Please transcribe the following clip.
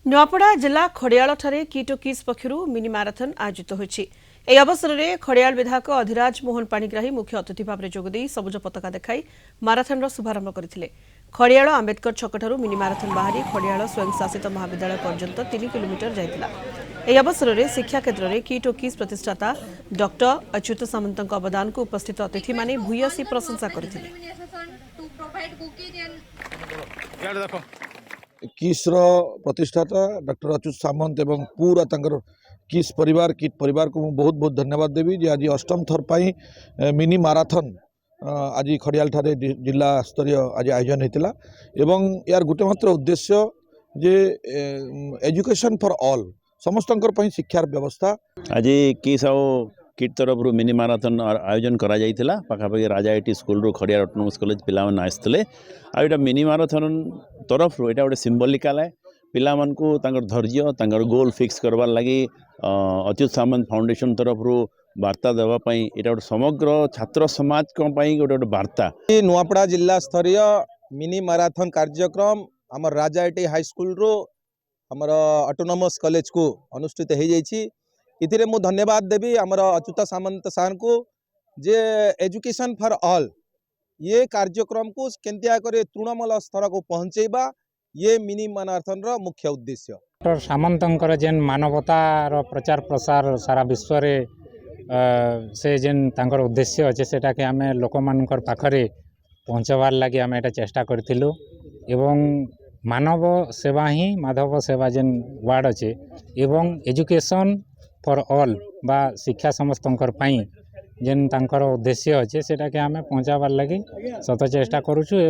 नुआपड़ा जिला खड़ियाल किट किस पक्षर mini marathon आयोजित होती। अवसर में खड़ियाल विधायक अधिराज मोहन पाणिग्राही मुख्य अतिथि भाव में जोगदे सबुज पताका देखाई माराथन शुभारंभ करते। खड़ियाल आंबेडकर छकठारू मिनी माराथन बाहरी खड़ियाल स्वयंशासित महाविद्यालय पर्यंत 3 किलोमीटर जाइतिला। अवसर में शिक्षा क्षेत्र में किट किस प्रतिष्ठाता डॉक्टर अच्युत सामंत अवदान को उपस्थित अतिथि माने भूयसी प्रशंसा करते। किस्र प्रतिष्ठाता डॉक्टर अच्युत सामंत एवं पूरा तंकर किस परिवार किट परिवार को बहुत बहुत धन्यवाद देवी जे आज अष्टम थर पाई मिनी माराथन आज खड़ियाल ठारे जिला स्तरीय आज आयोजन होता एवं यार गोटे मात्र उद्देश्य जे एजुकेशन फॉर ऑल समस्तंकर पई शिक्षार व्यवस्था आज किस किट तरफ मिनी माराथन आयोजन करा जाइथिला पाखापाखि राजा आईटी स्कूल रो खड़ियाल ऑटोनोमस कॉलेज पिला मन आइसले आ एटा मिनी माराथन तरफ रो एटा गोटे सिंबलिकल है पिला मन को तांकर धैर्य तांकर गोल फिक्स करबार लगी अच्युत सामंत फाउंडेशन तरफ रो वार्ता देवा पई एटा गोटे समग्र छात्र समाज को पई गोटे वार्ता। नुआपड़ा जिला स्तरीय मिनी माराथन कार्यक्रम हमर राजा आईटी हाई स्कूल रो हमर ऑटोनोमस कॉलेज को अनुष्ठित हो जाइछि। इथिरे मु धन्यवाद देवी हमर अच्युत सामंत सार को जे एजुकेशन फॉर ऑल ये कार्यक्रम को केंतिया करे तृणमूल स्तर को पहुंचेबा ये मिनी माराथन रो मुख्य उद्देश्य। डॉक्टर सामंतंकर जेन मानवतार प्रचार प्रसार सारा विश्व रे से जेन तांकर उद्देश्य अच्छे सेटा के आमे लोकमानकर पाखरे पहुंचवार लगी आमे एटा चेष्टा करथिलु एवं मानव सेवा ही माधव सेवा जेन वार्ड अच्छे एवं एजुकेशन फॉर ऑल बा शिक्षा समस्तंकर पाई जेन तांकर उद्देश्य अच्छे सेटा के आमे पहुंचाबार लगी सत चेष्टा करूछु